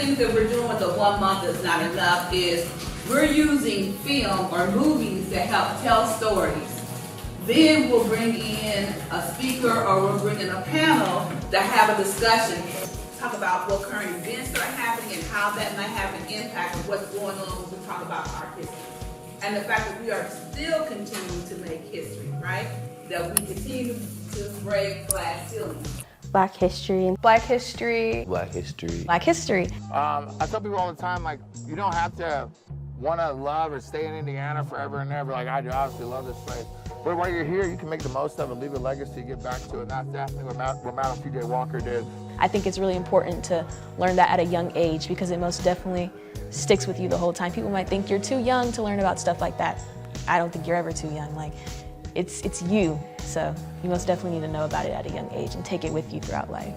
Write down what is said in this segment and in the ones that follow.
things that we're doing with the 1 month that's not enough is we're using film or movies to help tell stories. Then we'll bring in a speaker or we'll bring in a panel to have a discussion. Talk about what current events are happening and how that might have an impact of what's going on when we talk about our history. And the fact that we are still continuing to make history, right? That we continue to break glass ceilings. Black history. Black history. Black history. Black history. I tell people all the time, like, you don't have to want to love or stay in Indiana forever and ever. Like I do, obviously love this place. But while you're here, you can make the most of it, leave a legacy, get back to it. And that's definitely what Madam P.J. Walker did. I think it's really important to learn that at a young age because it most definitely sticks with you the whole time. People might think you're too young to learn about stuff like that. I don't think you're ever too young. Like, it's you. So you most definitely need to know about it at a young age and take it with you throughout life.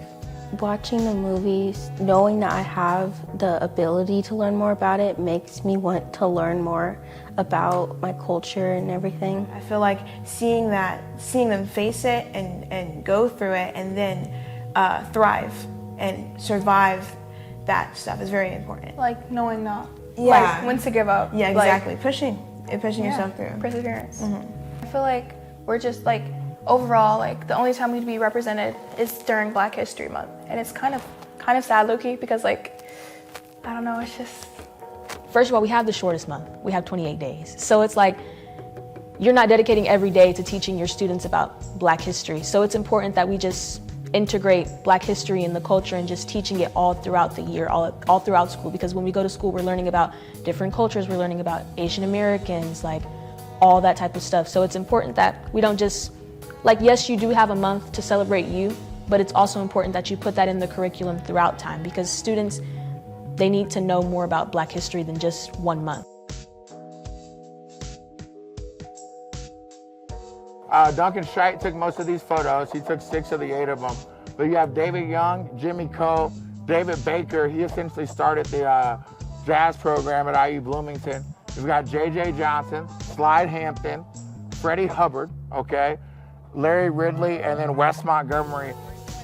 Watching the movies, knowing that I have the ability to learn more about it makes me want to learn more about my culture and everything. I feel like seeing them face it and go through it and then thrive and survive that stuff is very important. Like knowing not, like when to give up. Yeah, exactly. Pushing yourself through. Perseverance. I feel like we're just like, overall, like the only time we'd be represented is during Black History Month. And it's kind of sad, low-key, because like, I don't know, it's just. First of all, we have the shortest month. We have 28 days. So it's like, you're not dedicating every day to teaching your students about Black history. So it's important that we just integrate Black history in the culture and just teaching it all throughout the year, all throughout school. Because when we go to school, we're learning about different cultures. We're learning about Asian Americans, like all that type of stuff. So it's important that we don't just, like, yes, you do have a month to celebrate you, but it's also important that you put that in the curriculum throughout time because students, they need to know more about Black history than just 1 month. Duncan Scheit took most of these photos. He took 6 of the 8 of them. But you have David Young, Jimmy Coe, David Baker. He essentially started the jazz program at IU Bloomington. We've got J.J. Johnson, Slide Hampton, Freddie Hubbard, okay? Larry Ridley, and then Wes Montgomery.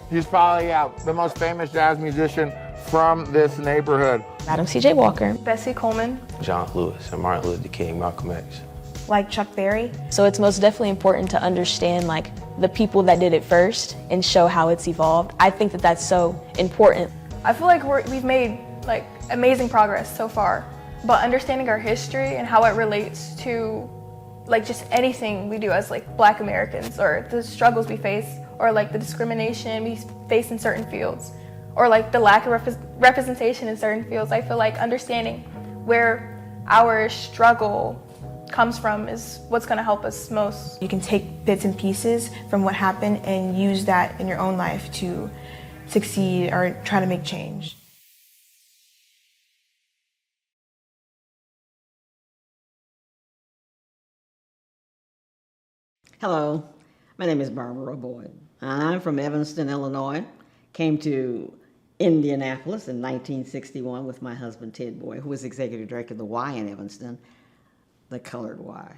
He's probably the most famous jazz musician from this neighborhood. Madam C.J. Walker. Bessie Coleman. John Lewis and Martin Luther King, Malcolm X. Like Chuck Berry. So it's most definitely important to understand like the people that did it first and show how it's evolved. I think that that's so important. I feel like we've made like amazing progress so far, but understanding our history and how it relates to like just anything we do as like Black Americans or the struggles we face or like the discrimination we face in certain fields or like the lack of representation in certain fields. I feel like understanding where our struggle comes from is what's going to help us most. You can take bits and pieces from what happened and use that in your own life to succeed or try to make change. Hello, my name is Barbara Boyd. I'm from Evanston, Illinois. Came to Indianapolis in 1961 with my husband, Ted Boyd, who was executive director of the Y in Evanston, the colored Y.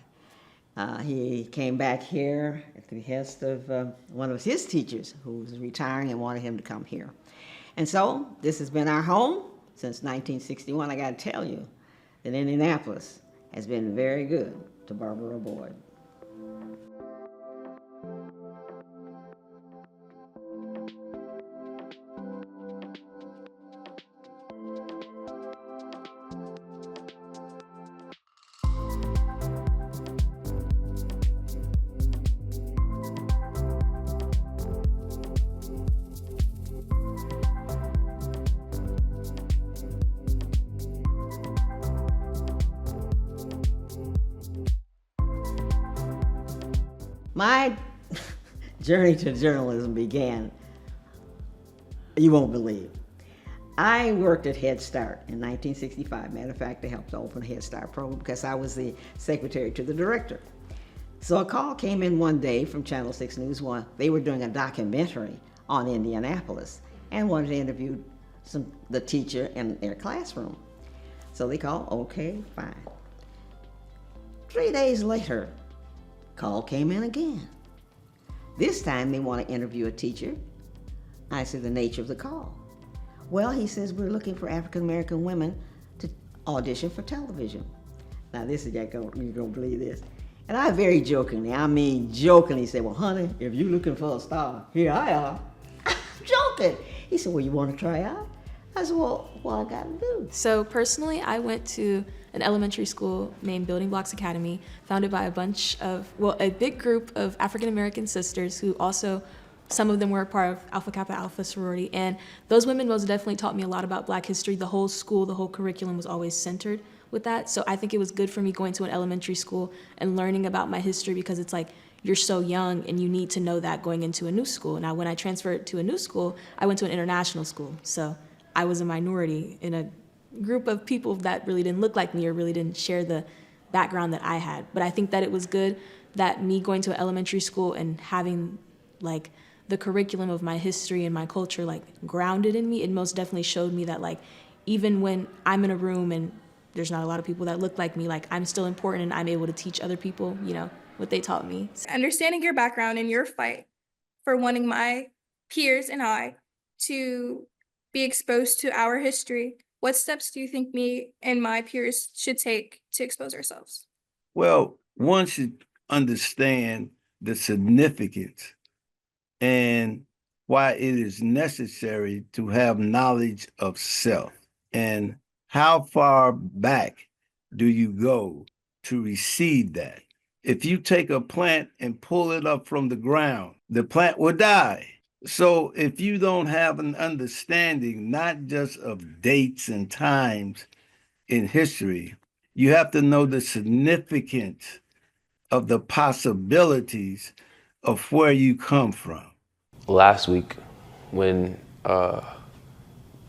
He came back here at the behest of one of his teachers who was retiring and wanted him to come here. And so this has been our home since 1961. I got to tell you that Indianapolis has been very good to Barbara Boyd. My journey to journalism began, you won't believe. I worked at Head Start in 1965. Matter of fact, I helped to open the Head Start program because I was the secretary to the director. So a call came in one day from Channel 6 News. They were doing a documentary on Indianapolis and wanted to interview the teacher in their classroom. So they called, okay, fine. 3 days later, call came in again. This time they want to interview a teacher. I said, the nature of the call. Well, he says, we're looking for African-American women to audition for television. Now this is, you're gonna believe this. And I very jokingly said, well, honey, if you're looking for a star, here I am. I'm joking. He said, well, you wanna try out? I said, well, what I gotta do? So personally, I went to an elementary school named Building Blocks Academy, founded by a big group of African American sisters who also, some of them were a part of Alpha Kappa Alpha sorority. And those women most definitely taught me a lot about Black history. The whole school, the whole curriculum was always centered with that. So I think it was good for me going to an elementary school and learning about my history, because it's like, you're so young and you need to know that going into a new school. Now, when I transferred to a new school, I went to an international school. So I was a minority in a group of people that really didn't look like me or really didn't share the background that I had. But I think that it was good that me going to an elementary school and having like the curriculum of my history and my culture like grounded in me, it most definitely showed me that like even when I'm in a room and there's not a lot of people that look like me, like I'm still important and I'm able to teach other people, you know, what they taught me. Understanding your background and your fight for wanting my peers and I to be exposed to our history, what steps do you think me and my peers should take to expose ourselves? Well, one should understand the significance and why it is necessary to have knowledge of self, and how far back do you go to receive that. If you take a plant and pull it up from the ground, the plant will die. So if you don't have an understanding, not just of dates and times in history, you have to know the significance of the possibilities of where you come from. Last week, when Mr.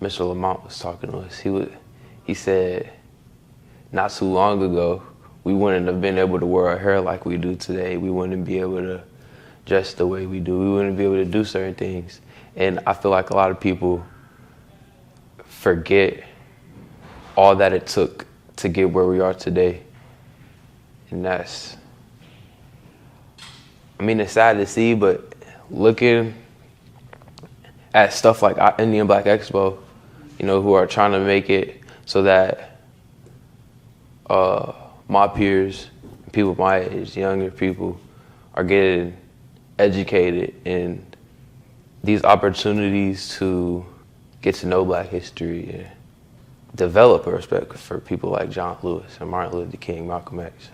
Lamont was talking to us, he said not too long ago, we wouldn't have been able to wear our hair like we do today. We wouldn't be able to dress the way we do. We wouldn't be able to do certain things. And I feel like a lot of people forget all that it took to get where we are today. And it's sad to see, but looking at stuff like Indian Black Expo, you know, who are trying to make it so that my peers, people my age, younger people, are getting educated in these opportunities to get to know Black history and develop a respect for people like John Lewis and Martin Luther King, Malcolm X.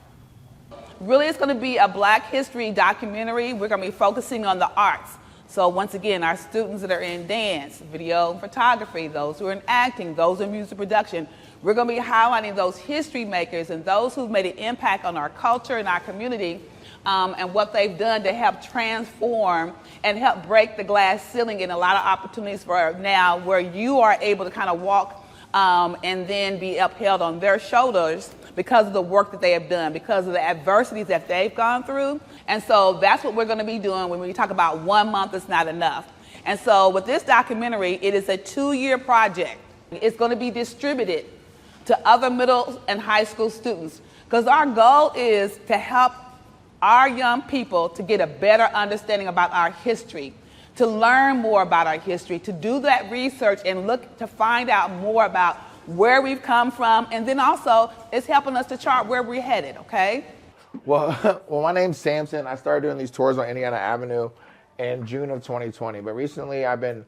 Really, it's going to be a Black history documentary. We're going to be focusing on the arts. So once again, our students that are in dance, video, photography, those who are in acting, those in music production, we're going to be highlighting those history makers and those who've made an impact on our culture and our community, and what they've done to help transform and help break the glass ceiling, and a lot of opportunities for now where you are able to kind of walk and then be upheld on their shoulders because of the work that they have done, because of the adversities that they've gone through. And so that's what we're going to be doing when we talk about 1 month is not enough. And so with this documentary, it is a 2-year project. It's going to be distributed to other middle and high school students, because our goal is to help our young people to get a better understanding about our history, to learn more about our history, to do that research and look to find out more about where we've come from, and then also it's helping us to chart where we're headed, okay? Well, my name's Samson. I started doing these tours on Indiana Avenue in June of 2020, but recently I've been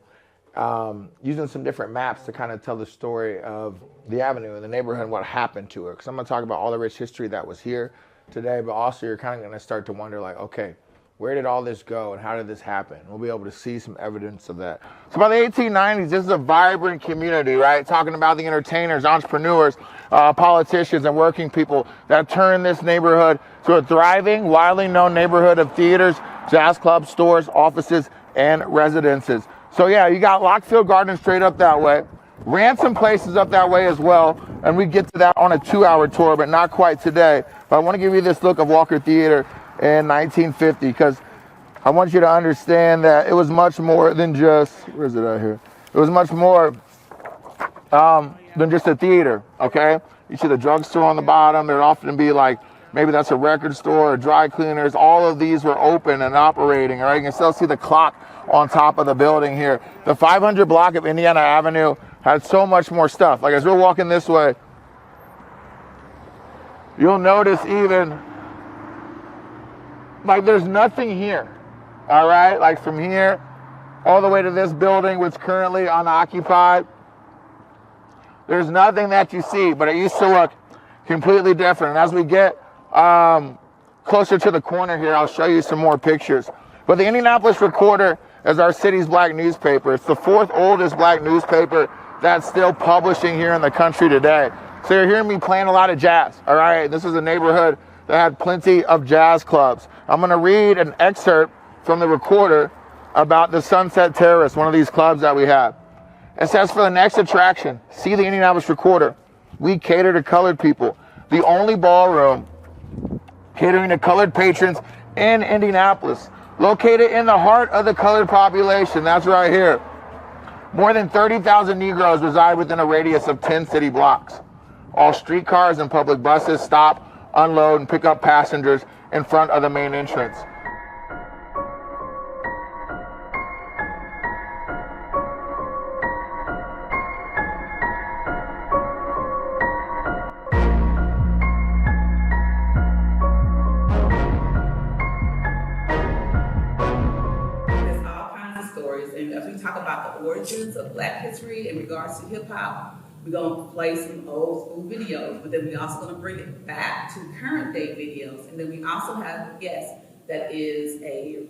using some different maps to kind of tell the story of the avenue and the neighborhood and what happened to it. Because I'm going to talk about all the rich history that was here today, but also you're kind of going to start to wonder, like, okay, where did all this go and how did this happen? We'll be able to see some evidence of that. So by the 1890s, this is a vibrant community, right? Talking about the entertainers, entrepreneurs, politicians, and working people that turned this neighborhood to a thriving, widely known neighborhood of theaters, jazz clubs, stores, offices, and residences. So yeah, you got Lockfield Gardens straight up that way. Ransom Place is up that way as well, and we get to that on a 2-hour tour, but not quite today. But I want to give you this look of Walker Theater in 1950, because I want you to understand that it was much more than just, where is it out here? It was much more than just a theater, okay? You see the drugstore on the bottom. There'd often be like, maybe that's a record store or dry cleaners. All of these were open and operating, all right? You can still see the clock on top of the building here. The 500 block of Indiana Avenue had so much more stuff. Like as we're walking this way, you'll notice even, like there's nothing here, all right? Like from here all the way to this building, which is currently unoccupied, there's nothing that you see, but it used to look completely different. And as we get closer to the corner here, I'll show you some more pictures. But the Indianapolis Recorder is our city's black newspaper. It's the 4th oldest black newspaper that's still publishing here in the country today. So you're hearing me playing a lot of jazz, all right? This is a neighborhood that had plenty of jazz clubs. I'm gonna read an excerpt from the Recorder about the Sunset Terrace, one of these clubs that we have. It says, for the next attraction, see the Indianapolis Recorder. We cater to colored people. The only ballroom catering to colored patrons in Indianapolis. Located in the heart of the colored population, that's right here. More than 30,000 Negroes reside within a radius of 10 city blocks. All streetcars and public buses stop, unload, and pick up passengers in front of the main entrance. Talk about the origins of Black history in regards to hip hop. We're gonna play some old school videos, but then we're also gonna bring it back to current day videos. And then we also have a guest that is a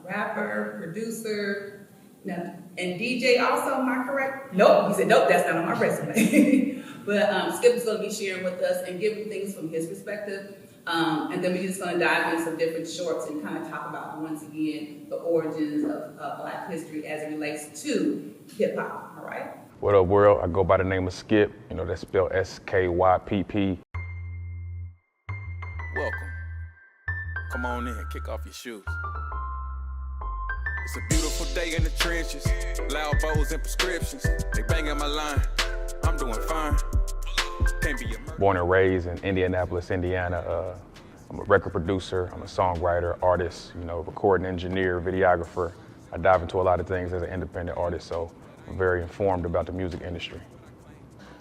rapper, producer, and DJ also, am I correct? Nope, he said, nope, that's not on my resume. But Skip is gonna be sharing with us and giving things from his perspective. And then we're just going to dive into some different shorts and kind of talk about, once again, the origins of Black history as it relates to hip hop, all right? What up, world? I go by the name of Skip. You know, that's spelled S-K-Y-P-P. Welcome. Come on in, kick off your shoes. It's a beautiful day in the trenches. Loud bows and prescriptions. They banging my line. I'm doing fine. Born and raised in Indianapolis, Indiana. I'm a record producer, I'm a songwriter, artist, you know, recording engineer, videographer. I dive into a lot of things as an independent artist, so I'm very informed about the music industry.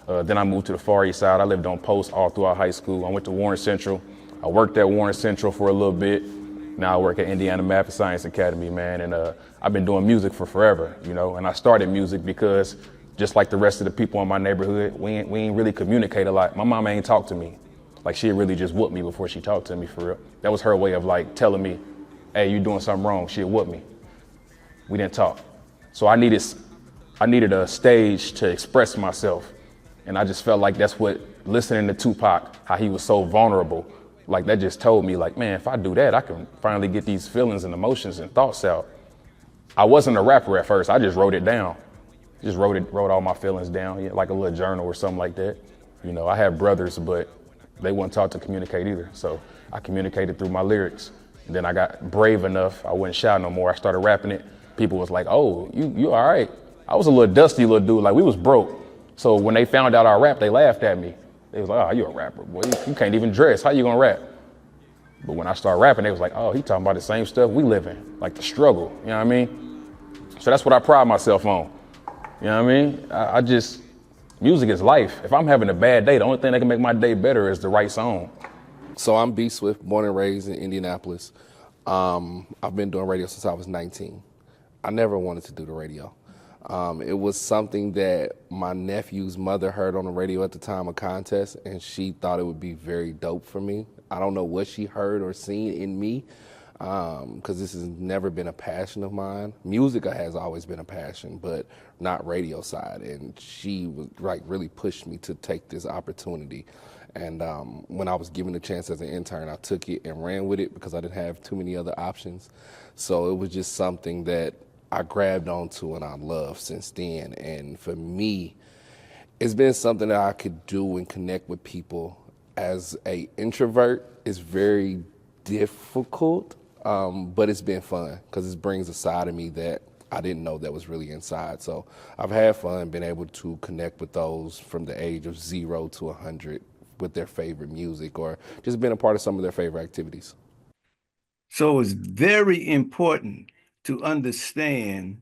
Then I moved to the Far East Side. I lived on Post all throughout high school. I went to Warren Central. I worked at Warren Central for a little bit. Now I work at Indiana Math and Science Academy, man, and I've been doing music for forever, you know, and I started music because just like the rest of the people in my neighborhood, we ain't really communicate a lot. My mama ain't talk to me. Like she'd really just whoop me before she talked to me, for real. That was her way of like telling me, hey, you doing something wrong, she'd whoop me. We didn't talk. So I needed a stage to express myself. And I just felt like that's what, listening to Tupac, how he was so vulnerable, like that just told me like, man, if I do that, I can finally get these feelings and emotions and thoughts out. I wasn't a rapper at first, I just wrote it down. Just wrote all my feelings down, yeah, like a little journal or something like that. You know, I had brothers, but they weren't taught to communicate either. So I communicated through my lyrics. And then I got brave enough, I wasn't shy no more. I started rapping it. People was like, oh, you all right. I was a little dusty little dude, like we was broke. So when they found out I rap, they laughed at me. They was like, oh, you a rapper, boy, you can't even dress, how you gonna rap? But when I started rapping, they was like, oh, he talking about the same stuff we live in, like the struggle, you know what I mean? So that's what I pride myself on. You know what I mean? I just, music is life. If I'm having a bad day, the only thing that can make my day better is the right song. So I'm B Swift, born and raised in Indianapolis. I've been doing radio since I was 19. I never wanted to do the radio. It was something that my nephew's mother heard on the radio at the time of contest, and she thought it would be very dope for me. I don't know what she heard or seen in me, because this has never been a passion of mine. Music has always been a passion, but not radio side. And she was like really pushed me to take this opportunity. And when I was given the chance as an intern, I took it and ran with it because I didn't have too many other options. So it was just something that I grabbed onto and I love since then. And for me, it's been something that I could do and connect with people. As an introvert, it's very difficult. But it's been fun because it brings a side of me that I didn't know that was really inside. So I've had fun, been able to connect with those from the age of 0 to 100 with their favorite music or just been a part of some of their favorite activities. So it's very important to understand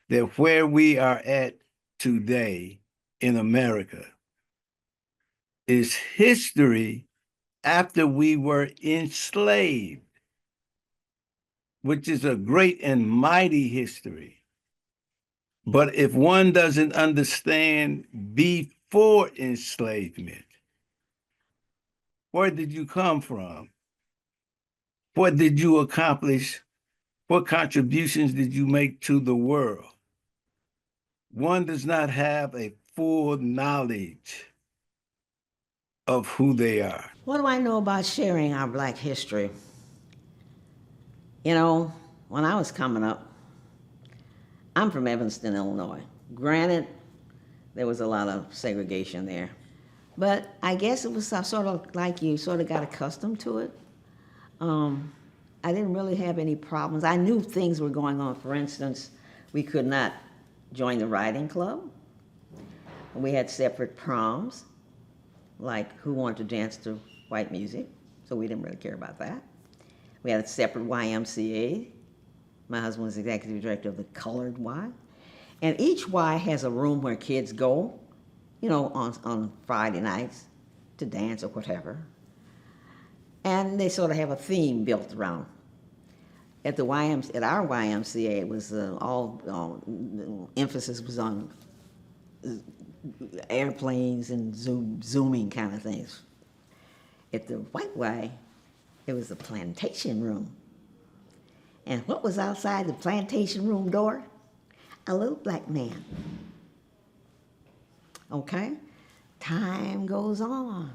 that where we are at today in America is history after we were enslaved, which is a great and mighty history. But if one doesn't understand before enslavement, where did you come from? What did you accomplish? What contributions did you make to the world? One does not have a full knowledge of who they are. What do I know about sharing our Black history? You know, when I was coming up, I'm from Evanston, Illinois. Granted, there was a lot of segregation there, but I guess it was sort of like you sort of got accustomed to it. I didn't really have any problems. I knew things were going on. For instance, we could not join the riding club. We had separate proms, like who wanted to dance to white music, so we didn't really care about that. We had a separate YMCA. My husband was executive director of the Colored Y. And each Y has a room where kids go, you know, on Friday nights to dance or whatever. And they sort of have a theme built around. At our YMCA, it was emphasis was on airplanes and zooming kind of things. At the white Y, it was the plantation room. And what was outside the plantation room door? A little black man. Okay? Time goes on.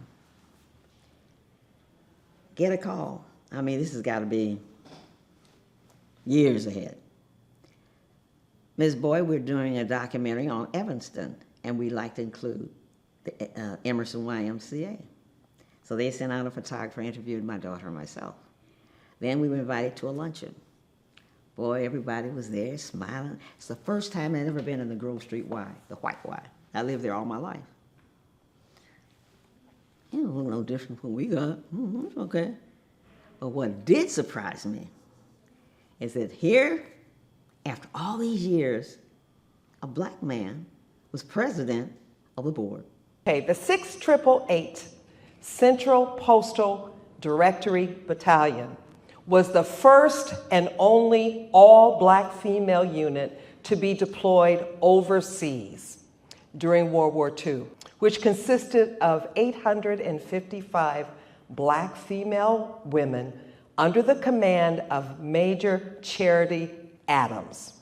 Get a call. I mean, this has got to be years ahead. Ms. Boyd, we're doing a documentary on Evanston, and we'd like to include the Emerson YMCA. So they sent out a photographer, interviewed my daughter and myself. Then we were invited to a luncheon. Boy, everybody was there smiling. It's the first time I'd ever been in the Grove Street Y, the white Y. I lived there all my life. You know, no different from what we got. It's okay. But what did surprise me is that here, after all these years, a black man was president of the board. Okay, the 6888 Central Postal Directory Battalion was the first and only all-black female unit to be deployed overseas during World War II, which consisted of 855 black female women under the command of Major Charity Adams.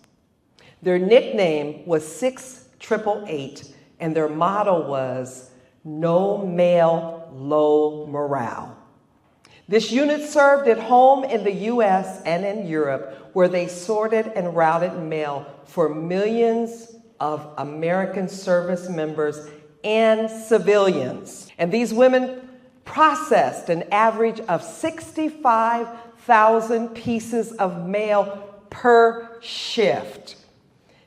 Their nickname was 6888, and their motto was, "No male, low morale." This unit served at home in the US and in Europe, where they sorted and routed mail for millions of American service members and civilians. And these women processed an average of 65,000 pieces of mail per shift.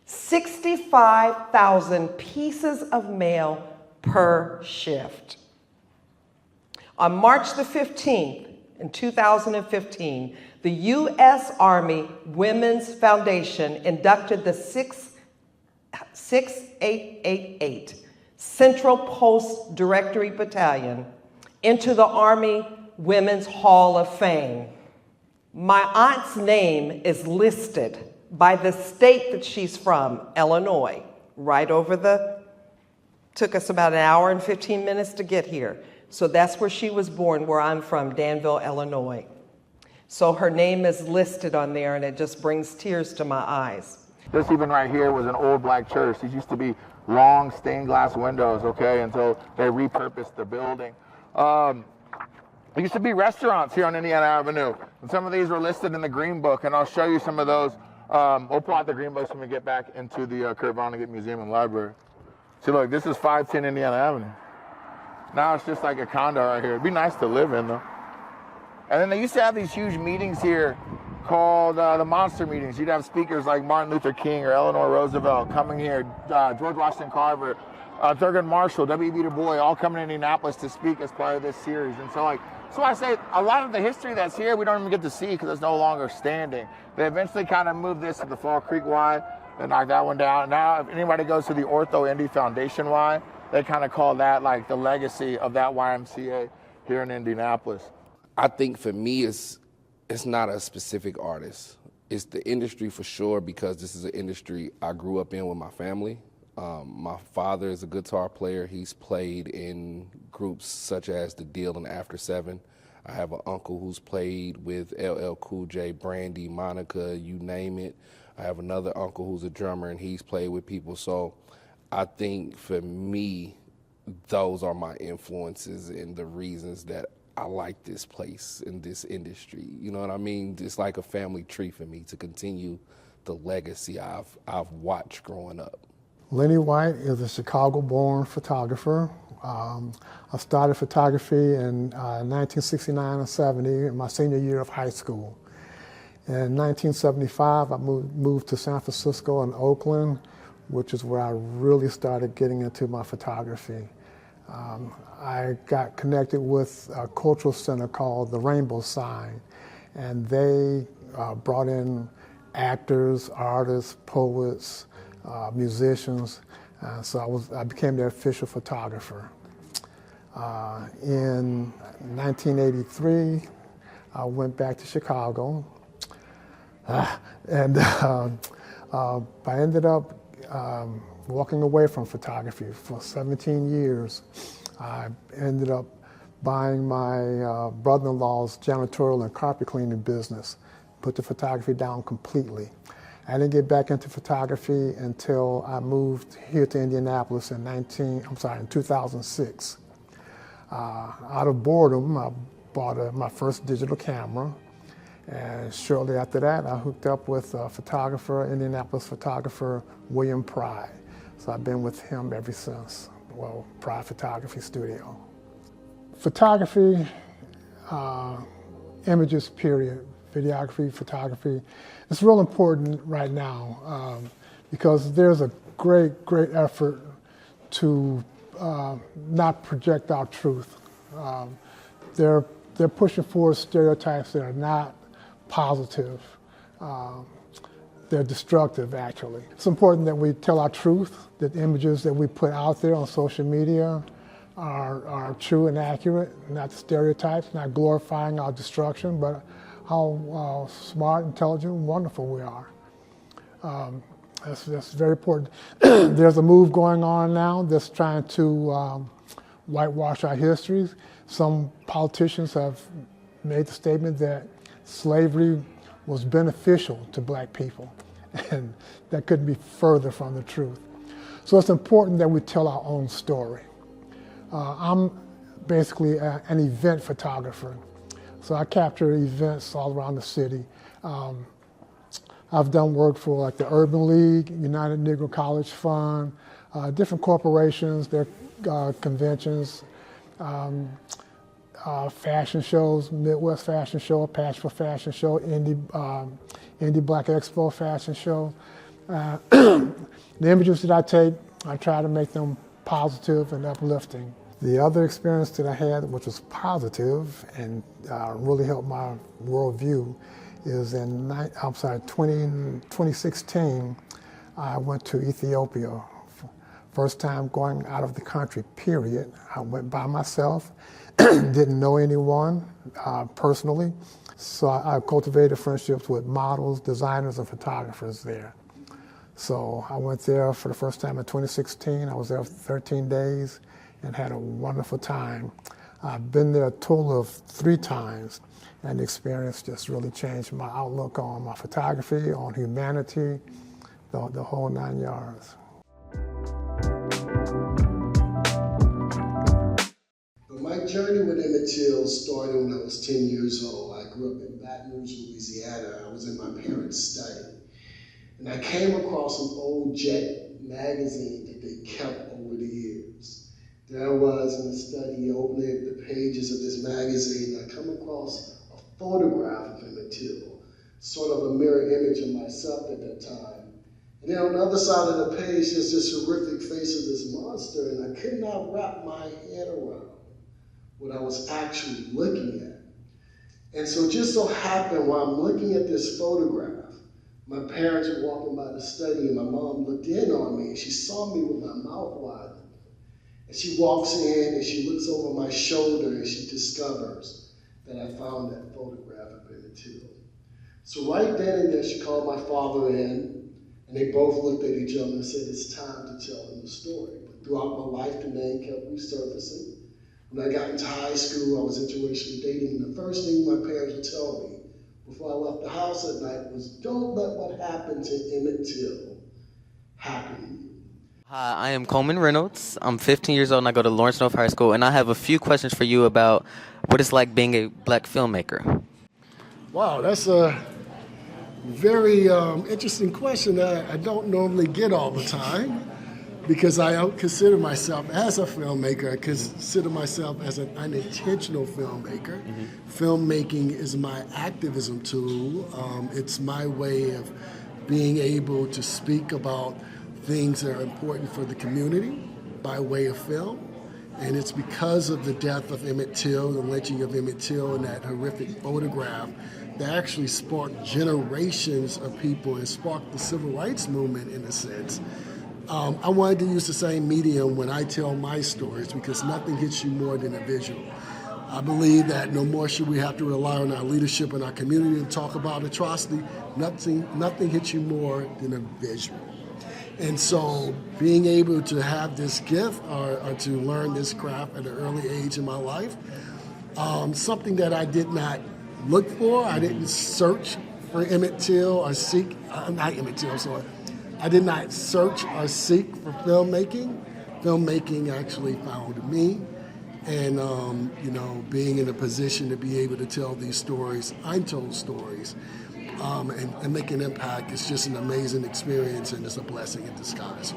65,000 pieces of mail per shift. On March the 15th, in 2015, the U.S. Army Women's Foundation inducted the 6888 Central Post Directory Battalion into the Army Women's Hall of Fame. My aunt's name is listed by the state that she's from, Illinois, right over took us about an hour and 15 minutes to get here. So that's where she was born, where I'm from, Danville, Illinois. So her name is listed on there, and it just brings tears to my eyes. This even right here was an old black church. These used to be long stained glass windows, okay, until they repurposed the building. There used to be restaurants here on Indiana Avenue, and some of these were listed in the Green Book, and I'll show you some of those. We'll pull out the Green Books when we get back into the Kurt Vonnegut Museum and Library. See, look, this is 510 Indiana Avenue. Now it's just like a condo right here. It'd be nice to live in, though. And then they used to have these huge meetings here called the monster meetings. You'd have speakers like Martin Luther King or Eleanor Roosevelt coming here, George Washington Carver, Thurgood Marshall, W.E.B. Du Bois, all coming to Indianapolis to speak as part of this series. And so, so I say a lot of the history that's here we don't even get to see because it's no longer standing. They eventually kind of moved this to the Fall Creek Y. They knocked that one down. Now, if anybody goes to the Ortho Indy Foundation Y, they kind of call that like the legacy of that YMCA here in Indianapolis. I think for me, it's not a specific artist. It's the industry for sure, because this is an industry I grew up in with my family. My father is a guitar player. He's played in groups such as The Deal and After Seven. I have an uncle who's played with LL Cool J, Brandy, Monica, you name it. I have another uncle who's a drummer, and he's played with people. So I think for me, those are my influences and the reasons that I like this place in this industry. You know what I mean? It's like a family tree for me to continue the legacy I've watched growing up. Lenny White is a Chicago-born photographer. I started photography in 1969 or 70, in my senior year of high school. In 1975, I moved to San Francisco and Oakland, which is where I really started getting into my photography. I got connected with a cultural center called the Rainbow Sign, and they brought in actors, artists, poets, musicians, so I became their official photographer. In 1983, I went back to Chicago, and I ended up walking away from photography for 17 years. I ended up buying my brother-in-law's janitorial and carpet cleaning business, put the photography down completely. I didn't get back into photography until I moved here to Indianapolis in 2006. Out of boredom, I bought my first digital camera, and shortly after that, I hooked up with a photographer, Indianapolis photographer, William Pry. So I've been with him ever since, well, Pry Photography Studio. Photography, images, period, videography, photography, it's real important right now because there's a great effort to not project our truth. They're pushing forward stereotypes that are not positive. They're destructive, actually. It's important that we tell our truth, that images that we put out there on social media are true and accurate, not stereotypes, not glorifying our destruction, but how smart, intelligent, and wonderful we are. That's very important. There's a move going on now that's trying to whitewash our histories. Some politicians have made the statement that slavery was beneficial to black people, and that couldn't be further from the truth. So it's important that we tell our own story. I'm basically an event photographer, so I capture events all around the city. I've done work for like the Urban League, United Negro College Fund, different corporations, their conventions, fashion shows, Midwest Fashion Show, Patchville Fashion Show, Indie Black Expo Fashion Show. The images that I take, I try to make them positive and uplifting. The other experience that I had, which was positive and really helped my worldview, is in 2016, I went to Ethiopia. First time going out of the country, period. I went by myself, didn't know anyone personally, so I cultivated friendships with models, designers, and photographers there. So I went there for the first time in 2016. I was there for 13 days and had a wonderful time. I've been there a total of 3 times, and the experience just really changed my outlook on my photography, on humanity, the whole 9 yards. My journey with Emmett Till started when I was 10 years old. I grew up in Baton Rouge, Louisiana. I was in my parents' study. And I came across an old Jet magazine that they kept over the years. There I was in the study, opening the pages of this magazine. I come across a photograph of Emmett Till, sort of a mirror image of myself at that time. And then on the other side of the page, there's this horrific face of this monster, and I could not wrap my head around what I was actually looking at. And so it just so happened while I'm looking at this photograph, My parents were walking by the study and my mom looked in on me and she saw me with my mouth wide. And she walks in and she looks over my shoulder and she discovers that I found that photograph of Emmett Till. So right then and there, she called my father in, and they both looked at each other and said, it's time to tell him the story. But throughout my life, the name kept resurfacing. When I got into high school, I was interracially dating, and the first thing my parents would tell me before I left the house at night was, don't let what happened to Emmett Till happen to you. Hi, I am Coleman Reynolds. I'm 15 years old and I go to Lawrence North High School, and I have a few questions for you about what it's like being a black filmmaker. Wow, that's a very interesting question that I don't normally get all the time, because I don't consider myself as a filmmaker. I consider myself as an unintentional filmmaker. Filmmaking is my activism tool. It's my way of being able to speak about things that are important for the community by way of film. And it's because of the death of Emmett Till, the lynching of Emmett Till, and that horrific photograph that actually sparked generations of people and sparked the civil rights movement in a sense. I wanted to use the same medium when I tell my stories, because nothing hits you more than a visual. I believe that no more should we have to rely on our leadership and our community to talk about atrocity. Nothing hits you more than a visual. And so being able to have this gift or to learn this craft at an early age in my life, something that I did not look for. I didn't search for Emmett Till or seek, not Emmett Till, sorry. I did not search or seek for filmmaking. Filmmaking actually found me. And, being in a position to be able to tell these stories, untold stories, and make an impact, is just an amazing experience, and it's a blessing in disguise.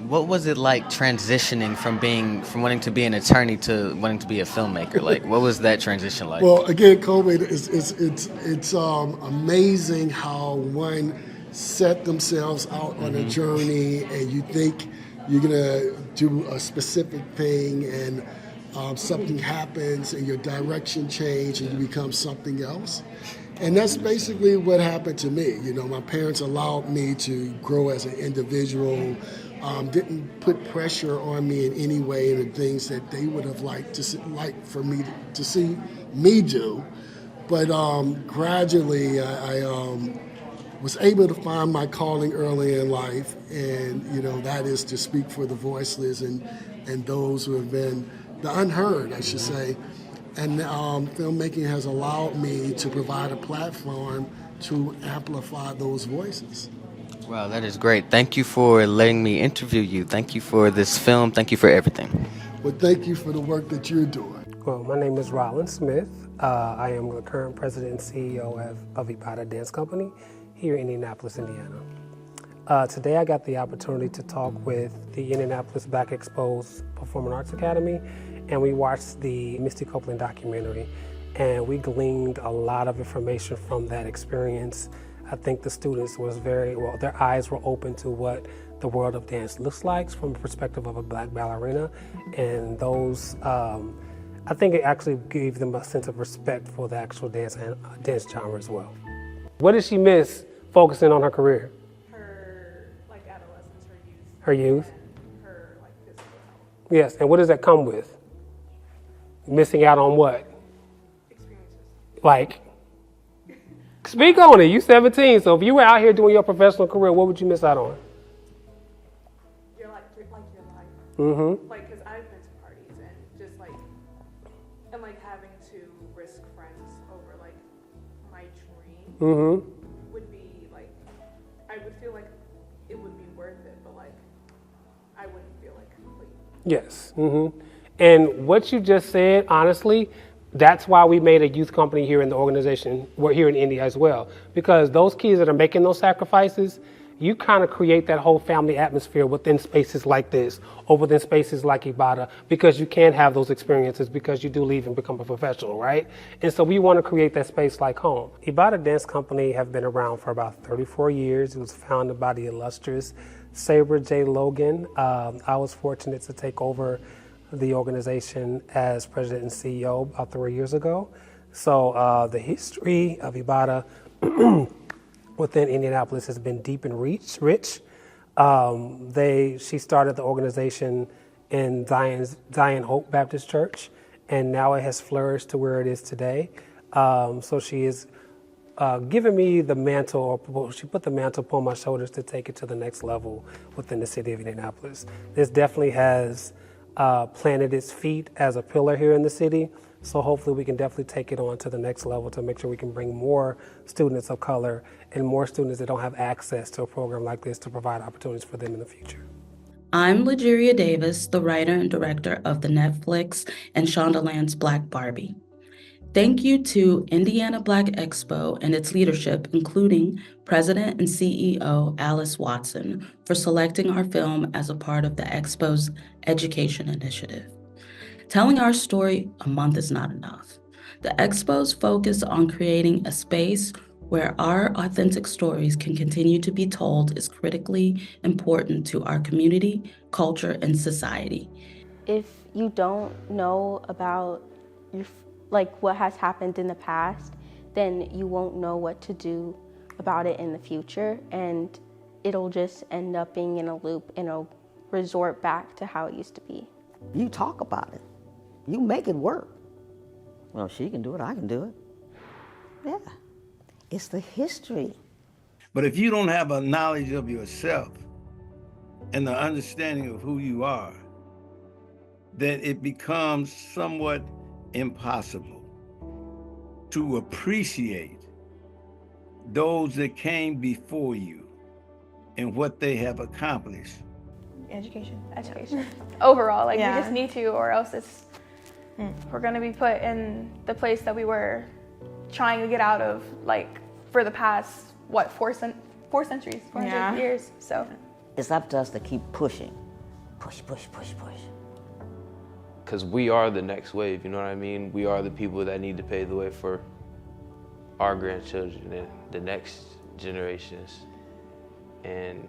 What was it like transitioning from wanting to be an attorney to wanting to be a filmmaker? Like, what was that transition like? Well, again, COVID, it's amazing how one set themselves out on a journey, and you think you're gonna do a specific thing, and something happens, and your direction changes, and you become something else. And that's basically what happened to me. My parents allowed me to grow as an individual, didn't put pressure on me in any way in the things that they would have liked for me to see me do. But gradually, I was able to find my calling early in life, and that is to speak for the voiceless and those who have been the unheard, I should say. And filmmaking has allowed me to provide a platform to amplify those voices. Wow, that is great. Thank you for letting me interview you. Thank you for this film. Thank you for everything. Well, thank you for the work that you're doing. Well, my name is Rollin Smith. I am the current president and CEO of IBE Dance Company here in Indianapolis, Indiana. Today I got the opportunity to talk with the Indianapolis Black Exposed Performing Arts Academy, and we watched the Misty Copeland documentary, and we gleaned a lot of information from that experience. I think the students their eyes were open to what the world of dance looks like from the perspective of a black ballerina, and those, I think it actually gave them a sense of respect for the actual dance genre as well. What did she miss focusing on her career? Her adolescence, her youth. Her youth? And her physical health. Yes, and what does that come with? Missing out on what? Experiences. Speak on it. You 17, so if you were out here doing your professional career, what would you miss out on? Your life. Mm-hmm. Because I've been to parties and just and having to risk friends over my dream would be I would feel like it would be worth it, but I wouldn't feel complete. Yes. Mm-hmm. And what you just said, honestly, that's why we made a youth company here in the organization. We're here in India as well, because those kids that are making those sacrifices, you kind of create that whole family atmosphere within spaces like this, or within spaces like IBE, because you can have those experiences because you do leave and become a professional, right? And so we want to create that space like home. IBE Dance Company have been around for about 34 years. It was founded by the illustrious Sabre J. Logan. I was fortunate to take over the organization as president and CEO about 3 years ago. So the history of IBE within Indianapolis has been deep and rich. She started the organization in Zion Hope Baptist Church, and now it has flourished to where it is today. So she is given me the mantle, or she put the mantle upon my shoulders to take it to the next level within the city of Indianapolis. This definitely has planted its feet as a pillar here in the city. So hopefully we can definitely take it on to the next level to make sure we can bring more students of color and more students that don't have access to a program like this to provide opportunities for them in the future. I'm Lajeria Davis, the writer and director of the Netflix and Shondaland's Black Barbie. Thank you to Indiana Black Expo and its leadership, including President and CEO Alice Watson, for selecting our film as a part of the Expo's education initiative. Telling our story a month is not enough. The Expo's focus on creating a space where our authentic stories can continue to be told is critically important to our community, culture, and society. If you don't know about what has happened in the past, then you won't know what to do about it in the future, and it'll just end up being in a loop and it'll resort back to how it used to be. You talk about it. You make it work. Well, she can do it, I can do it. Yeah, it's the history. But if you don't have a knowledge of yourself and the understanding of who you are, then it becomes somewhat impossible to appreciate those that came before you and what they have accomplished. Education. Overall, we Yeah. just need to, or else we're gonna be put in the place that we were trying to get out of, for the past, 4 centuries, 400 years, so. It's up to us to keep pushing. Push. Because we are the next wave, you know what I mean? We are the people that need to pave the way for our grandchildren and the next generations. And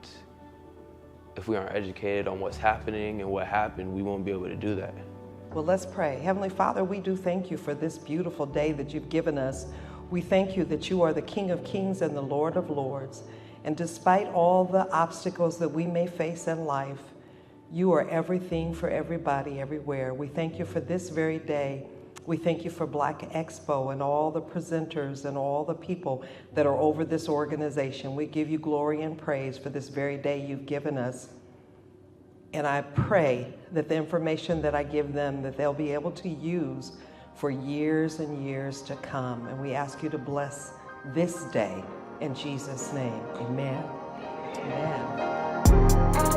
if we aren't educated on what's happening and what happened, we won't be able to do that. Well, let's pray. Heavenly Father, we do thank you for this beautiful day that you've given us. We thank you that you are the King of Kings and the Lord of Lords. And despite all the obstacles that we may face in life, you are everything for everybody, everywhere. We thank you for this very day. We thank you for Black Expo and all the presenters and all the people that are over this organization. We give you glory and praise for this very day you've given us. And I pray that the information that I give them, that they'll be able to use for years and years to come. And we ask you to bless this day in Jesus' name. Amen. Amen.